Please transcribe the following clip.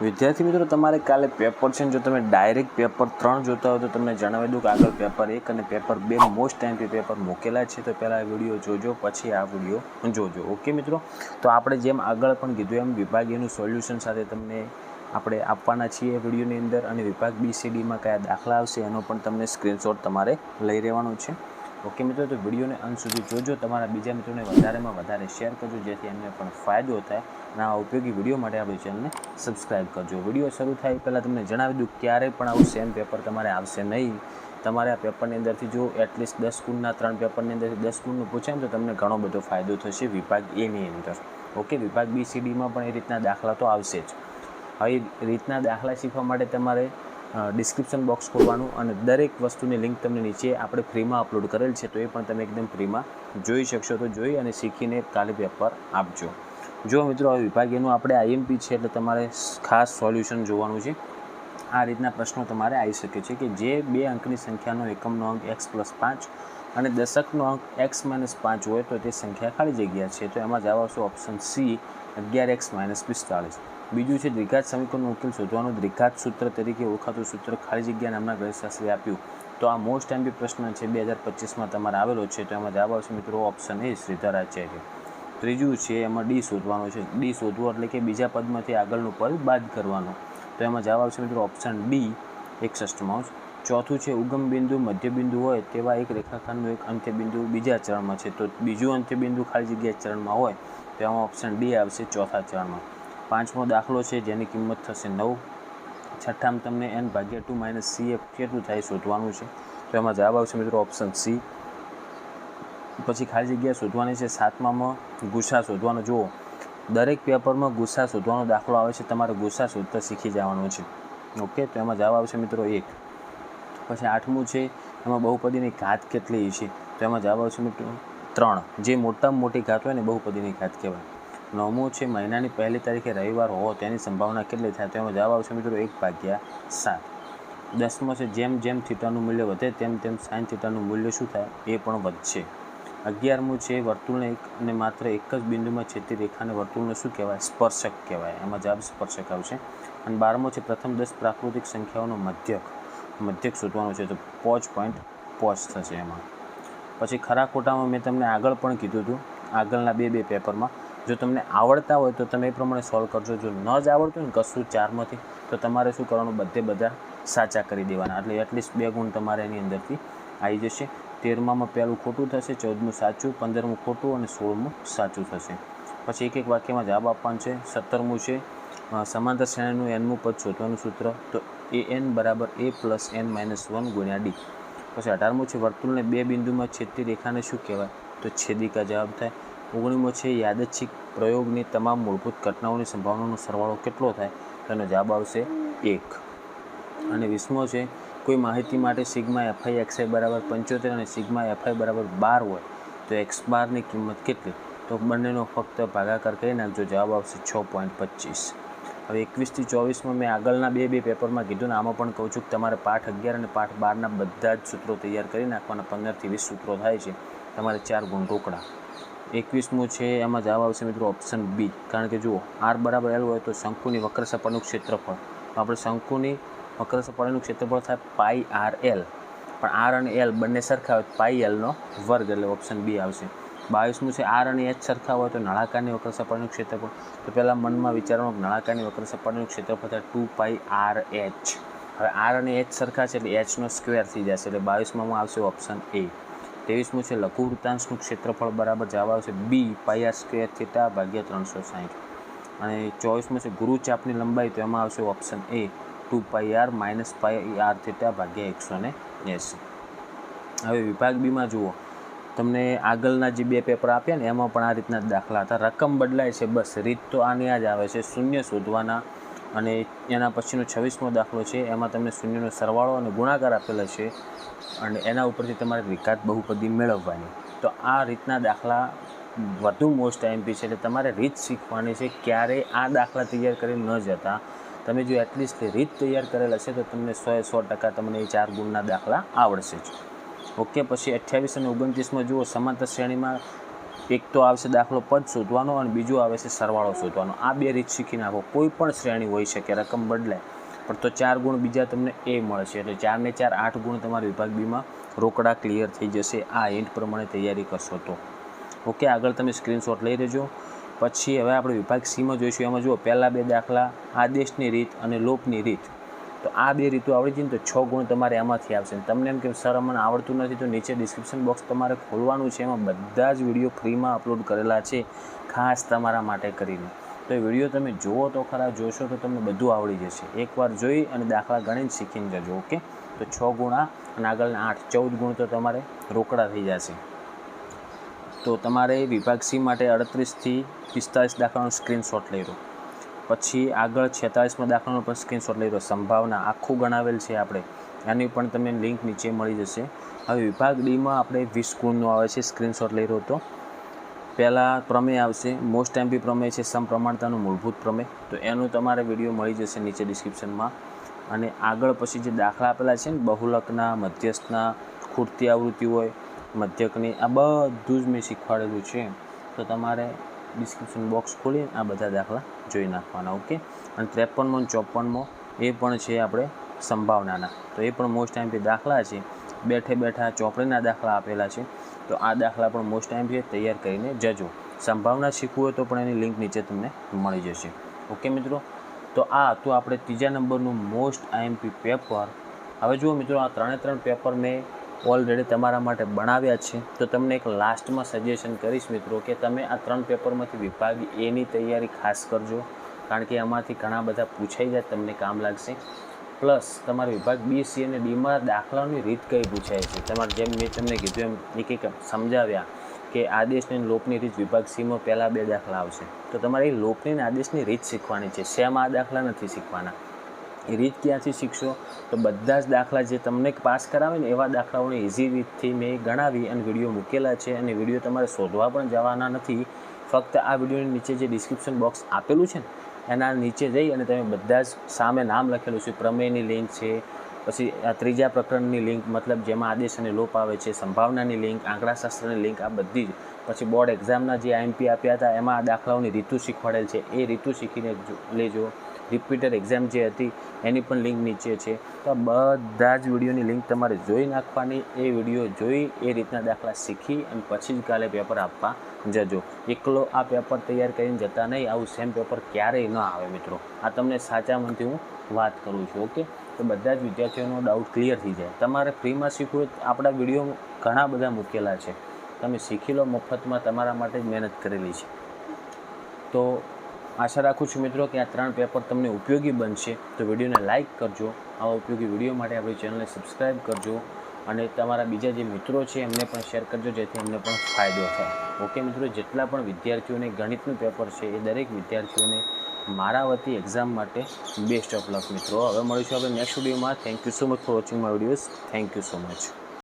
વિદ્યાર્થી મિત્રો, તમારે કાલે પેપર છે. જો તમે ડાયરેક્ટ પેપર 3 જોતા હો તો તમને જણાવી દઉં કે આગળ પેપર 1 અને પેપર 2 મોસ્ટ ટાઈમથી પેપર મૂકેલા છે. તો પહેલાં આ વિડીયો જોજો, પછી આ વિડીયો જોજો. ઓકે મિત્રો, તો આપણે જેમ આગળ પણ કીધું એમ વિભાગ એનું સોલ્યુશન સાથે તમને આપણે આપવાના છીએ વિડીયોની અંદર, અને વિભાગ BCDમાં કયા દાખલા આવશે એનો પણ તમને સ્ક્રીનશોટ તમારે લઈ રહેવાનો છે. ઓકે મિત્રો, તો વિડીયોને અંત સુધી જોજો. તમારા બીજા મિત્રોને વધારેમાં વધારે શેર કરજો, જેથી એમને પણ ફાયદો થાય. અને આ ઉપયોગી વિડીયો માટે આપણી ચેનલને સબસ્ક્રાઈબ કરજો. વિડીયો શરૂ થાય પહેલાં તમને જણાવી દઉં, ક્યારેય પણ આવું સેમ પેપર તમારે આવશે નહીં. તમારે આ પેપરની અંદરથી જો એટલીસ્ટ 10 ગુણના 3 પેપરની અંદરથી 10 ગુણનું પૂછાય તો તમને ઘણો બધો ફાયદો થશે વિભાગ એની અંદર. ઓકે, વિભાગ BCDમાં પણ એ રીતના દાખલા તો આવશે જ. હવે એ રીતના દાખલા શીખવા માટે તમારે ડિસ્ક્રિપ્શન બોક્સ ખોલવાનું, અને દરેક વસ્તુની લિંક તમને નીચે આપણે ફ્રીમાં અપલોડ કરેલ છે, તો એ પણ તમે એકદમ ફ્રીમાં જોઈ શકશો. તો જોઈ અને શીખીને કાલે પેપર આપજો. જો મિત્રો, હવે વિભાગ એનું આપણે IMP છે, એટલે તમારે ખાસ સોલ્યુશન જોવાનું છે. આ રીતના પ્રશ્નો તમારે આવી શકે છે કે જે 2 અંકની સંખ્યાનો એકમનો અંક x+5 અને દશકનો અંક x-5 હોય તો તે સંખ્યા ખાલી જગ્યા છે. તો એમાં જવાબ આવશે ઓપ્શન C, 11x-45. બીજું છે દ્વિઘાત સમીકરણનો ઉકેલ શોધવાનું દ્વિઘાત સૂત્ર તરીકે ઓળખાતું સૂત્ર ખાલી જગ્યા નામના ગણિતશાસ્ત્રી આપ્યું. તો આ મોસ્ટ ટાઈમ પ્રશ્ન છે, 2025માં તમારે આવેલો છે. તો એમાં જવાબ આવશે મિત્રો ઓપ્શન A, શ્રીધર આચાર્ય. ત્રીજું છે એમાં D શોધવાનું છે. D શોધવું એટલે કે બીજા પદમાંથી આગળનું પદ બાદ કરવાનું. તો એમાં જવાબ આવશે મિત્રો ઓપ્શન D, 61. ચોથું છે ઉગમ બિંદુ મધ્યબિંદુ હોય તેવા એક રેખાખંડનું એક અંત્યબિંદુ બીજા ચરણમાં છે. તો બીજું અંત્યબિંદુ ખાલી જગ્યા ચરણમાં હોય તો એમાં ઓપ્શન D આવશે, ચોથા ચરણમાં. પાંચમો દાખલો છે જેની કિંમત થશે 9. છઠ્ઠામાં તમને n/2 - CF કેટલું થાય શોધવાનું છે. તો એમાં જવાબ આવશે મિત્રો ઓપ્શન C. પછી ખાલી જગ્યા શોધવાની છે. સાતમામાં ગુસા શોધવાનો. જુઓ, દરેક પેપરમાં ગુસા શોધવાનો દાખલો આવે છે, તમારે ગુસા શોધતા શીખી જવાનું છે. ઓકે, તો એમાં જવાબ આવશે મિત્રો 1. પછી આઠમું છે એમાં બહુપદીની ઘાત કેટલી છે. તો એમાં જવાબ આવશે મિત્રો 3. જે મોટામાં મોટી ઘાત હોય ને બહુપદીની ઘાત કહેવાય. નવમું છે મહિનાની પહેલી તારીખે રવિવાર હોવો તેની સંભાવના કેટલી થાય. તો એમાં જવાબ આવશે મિત્રો 1/7. 10મો છે જેમ જેમ થીટાનું મૂલ્ય વધે તેમ તેમ સાઇન થીટાનું મૂલ્ય શું થાય, એ પણ વધશે. 11મું છે વર્તુળને એક અને માત્ર એક જ બિંદુમાં છેદતી રેખાને વર્તુળને શું કહેવાય, સ્પર્શક કહેવાય. એમાં જવાબ સ્પર્શક આવશે. અને 12મો છે પ્રથમ 10 પ્રાકૃતિક સંખ્યાઓનો મધ્યક શોધવાનો છે. તો 5 થશે એમાં. પછી ખરા ખોટામાં મેં તમને આગળ પણ કીધું હતું, આગળના બે પેપરમાં. જો તમને આવડતા હોય તો તમે એ પ્રમાણે સોલ્વ કરજો. જો ન જ આવડતું હોય ને કશું 4માંથી, તો તમારે શું કરવાનું, બધા સાચા કરી દેવાના. એટલે એટલીસ્ટ 2 ગુણ તમારે એની અંદરથી આવી જશે. 13મામાં પહેલું ખોટું થશે, 14મું સાચું, 15મું ખોટું અને 16મું સાચું થશે. પછી એક વાક્યમાં જવાબ આપવાનું છે. 17મું છે સમાંતર શ્રેણીનું nમું પદ શોધવાનું સૂત્ર. તો an = a + n - 1 × D. પછી 18મું છે વર્તુળને 2 બિંદુમાં છેદતી રેખાને શું કહેવાય, તો છેદિકા જવાબ થાય. 19મો છે યાદચ્છિક પ્રયોગની તમામ મૂળભૂત ઘટનાઓની સંભાવનાનો સરવાળો કેટલો થાય. તો એનો જવાબ આવશે 1. અને 20મો છે કોઈ માહિતી માટે σ fi xi = 75 અને σ fi = 12 હોય તો x ની કિંમત કેટલી. તો બંનેનો ફક્ત ભાગાકાર કરી નાખજો, જવાબ આવશે 6.25. હવે 21થી 24માં મેં આગળના બે પેપરમાં કીધું ને, આમાં પણ કહું છું કે તમારે પાઠ 11 અને પાઠ 12ના બધા જ સૂત્રો તૈયાર કરી નાખવાના. 15થી 20 સૂત્રો થાય છે, તમારે 4 ગુણ રોકડા. 21મું છે એમાં જવાબ આવશે મિત્રો ઓપ્શન B. કારણ કે જુઓ, r = l હોય તો શંકુની વક્ર સપાટીનું ક્ષેત્રફળ, આપણે શંકુની વક્ર સપાટીનું ક્ષેત્રફળ થાય πrl, પણ r અને l બંને સરખા હોય πl², એટલે ઓપ્શન B આવશે. 22મું છે r અને h સરખા હોય તો નળાકારની વક્ર સપાટીનું ક્ષેત્રફળ. તો પહેલાં મનમાં વિચારવાનું, નળાકારની વક્ર સપાટીનું ક્ષેત્રફળ થાય 2πrh. હવે r અને h સરખા છે એટલે h² થઈ જશે, એટલે 22માં આવશે ઓપ્શન A. 23મું છે લઘુવૃત્તાંશનું ક્ષેત્રફળ બરાબર જવાબ આવશે B, πr² θ / 360. અને 24મું છે ગુરુચાપની લંબાઈ, તો એમાં આવશે ઓપ્શન A, 2πr - πr θ / 180. હવે વિભાગ બીમાં જુઓ, તમને આગળના જે 2 પેપર આપ્યા ને એમાં પણ આ રીતના જ દાખલા હતા. રકમ બદલાય છે, બસ રીત તો આની જ આવે છે, શૂન્ય શોધવાના. અને એના પછીનો 26મો દાખલો છે, એમાં તમને શૂન્યનો સરવાળો અને ગુણાકાર આપેલા છે, અને એના ઉપરથી તમારે દ્વિઘાત બહુપદી મેળવવાની. તો આ રીતના દાખલા વધુ મોસ્ટ IMP છે, એટલે તમારે રીત શીખવાની છે. ક્યારેય આ દાખલા તૈયાર કરી ન જતા. તમે જો એટલીસ્ટ રીત તૈયાર કરેલ હશે તો તમને 100% તમને એ 4 ગુણના દાખલા આવડશે જ. ઓકે, પછી 28 અને 29માં જુઓ, સમાંતર શ્રેણીમાં એક તો આવશે દાખલો પદ શોધવાનો અને બીજું આવે છે સરવાળો શોધવાનો. આ બે રીત શીખી નાખો. કોઈ પણ શ્રેણી હોઈ શકે, રકમ બદલાય પણ તો 4 ગુણ બીજા તમને એ મળશે. એટલે 4 ને 4 8 ગુણ તમારા વિભાગ બીમાં રોકડા ક્લિયર થઈ જશે આ હિન્ટ પ્રમાણે તૈયારી કરશો તો. ઓકે, આગળ તમે સ્ક્રીનશોટ લઈ લેજો. પછી હવે આપણે વિભાગ સીમાં જોઈશું. એમાં જુઓ પહેલાં 2 દાખલા આદેશની રીત અને લોપની રીત. તો આ 2 રીતો આવડી જઈને તો 6 ગુણ તમારે એમાંથી આવશે. તમને એમ કે સર અમને આવડતું નથી તો નીચે ડિસ્ક્રિપ્શન બોક્સ તમારે ખોલવાનું છે. એમાં બધા જ વિડીયો ફ્રીમાં અપલોડ કરેલા છે ખાસ તમારા માટે કરીને. તો એ વિડીયો તમે જુઓ તો ખરા, જોશો તો તમને બધું આવડી જશે. એકવાર જોઈ અને દાખલા ગણીને શીખીને જજો. ઓકે, તો 6 ગુણ આ અને આગળના 8 14 ગુણ તો તમારે રોકડા થઈ જશે. તો તમારે વિભાગ સી માટે 38 થી 45 દાખલાનો સ્ક્રીનશોટ લઈ લો. પછી આગળ 46માં દાખલાનો પણ સ્ક્રીનશોટ લઈ લો. સંભાવના આખું ગણાવેલ છે આપણે, એની પણ તમને લિંક નીચે મળી જશે. હવે વિભાગ ડીમાં આપણે 20 ગુણનો આવે છે, સ્ક્રીનશોટ લઈ લો. તો પહેલાં પ્રમેય આવશે, મોસ્ટ એમપી પ્રમેય છે સમપ્રમાણતાનું મૂળભૂત પ્રમેય. તો એનું તમારે વિડીયો મળી જશે નીચે ડિસ્ક્રિપ્શનમાં. અને આગળ પછી જે દાખલા આપેલા છે ને બહુલકના, મધ્યસ્થના, ખૂટતી આવૃત્તિ હોય મધ્યકની, આ બધું જ મેં શીખવાડેલું છે. તો તમારે ડિસ્ક્રિપ્શન બોક્સ ખોલી આ બધા દાખલા જોઈ નાખવાના. ઓકે, અને 53મો અને 54મો એ પણ છે આપણે સંભાવનાના. તો એ પણ મોસ્ટ એમપી દાખલા છે. બેઠે બેઠા ચોપડીના દાખલા આપેલા છે. તો આ દાખલા પણ મોસ્ટ એમપી તૈયાર કરીને જજો. સંભાવના શીખવું હોય તો પણ એની લિંક નીચે તમને મળી જશે. ઓકે મિત્રો, તો આ હતું આપણે 3જા નંબરનું મોસ્ટ આઈએમપી પેપર. હવે જુઓ મિત્રો, આ 3 પેપર મેં ઓલરેડી તમારા માટે બનાવ્યા છે. તો તમને એક લાસ્ટમાં સજેશન કરીશ મિત્રો કે તમે આ 3 પેપરમાંથી વિભાગ એની તૈયારી ખાસ કરજો, કારણ કે એમાંથી ઘણા બધા પૂછાઈ જાય, તમને કામ લાગશે. પ્લસ તમારે વિભાગ બી, સી અને ડીમાં દાખલાની રીત કઈ પૂછાય છે. તમારે જેમ મેં તમને કીધું એમ એક સમજાવ્યા કે આદેશની અને લોપની રીત વિભાગ સીમાં પહેલાં 2 દાખલા આવશે. તો તમારે એ લોપની અને આદેશની રીત શીખવાની છે. સેમ આ દાખલા નથી શીખવાના. એ રીત ક્યાંથી શીખશો? તો બધા જ દાખલા જે તમને પાસ કરાવે ને એવા દાખલાઓને ઇઝી રીતથી મેં ગણાવી અને વિડીયો મૂકેલા છે. અને વિડીયો તમારે શોધવા પણ જવાના નથી. ફક્ત આ વિડીયોની નીચે જે ડિસ્ક્રિપ્શન બોક્સ આપેલું છે ને એના નીચે જઈ અને તમે બધા જ સામે નામ લખેલું છે, પ્રમેયની લિંક છે, પછી આ 3જા પ્રકરણની લિંક મતલબ જેમાં આદેશ અને લોપ આવે છે, સંભાવનાની લિંક, આંકડાશાસ્ત્રની લિંક, આ બધી જ. પછી બોર્ડ એક્ઝામના જે આઈએમપી આપ્યા હતા એમાં આ દાખલાઓની રીતુ શીખવાડેલ છે. એ રીતુ શીખીને લેજો. રિપીટર એક્ઝામ જે હતી એની પણ લિંક નીચે છે. તો આ બધા જ વિડીયોની લિંક તમારે જોઈ નાખવાની. એ વિડીયો જોઈ એ રીતના દાખલા શીખી અને પછી જ કાલે પેપર આપવા જજો. એકલો આ પેપર તૈયાર કરીને જતા નહીં. આવું સેમ પેપર ક્યારેય ન આવે મિત્રો. આ તમને સાચા મનથી હું વાત કરું છું. ઓકે, તો બધા જ વિદ્યાર્થીઓનો ડાઉટ ક્લિયર થઈ જાય. તમારે ફ્રીમાં શીખવું હોય આપણા વિડીયો ઘણા બધા મૂકેલા છે, તમે શીખી લો મફતમાં. તમારા માટે જ મહેનત કરેલી છે. તો આશા રાખું છું મિત્રો કે આ 3 પેપર તમને ઉપયોગી બનશે. તો વિડીયોને લાઇક કરજો. આવા ઉપયોગી વિડીયો માટે આપણી ચેનલને સબસ્ક્રાઈબ કરજો અને તમારા બીજા જે મિત્રો છે એમને પણ શેર કરજો, જેથી એમને પણ ફાયદો થાય. ઓકે મિત્રો, જેટલા પણ વિદ્યાર્થીઓને ગણિતનું પેપર છે એ દરેક વિદ્યાર્થીઓને મારા વતી એક્ઝામ માટે બેસ્ટ ઓફ લક મિત્રો. હવે મળીશું આપણે નેક્સ્ટ વિડીયોમાં. Thank you so much for watching my videos. Thank you so much.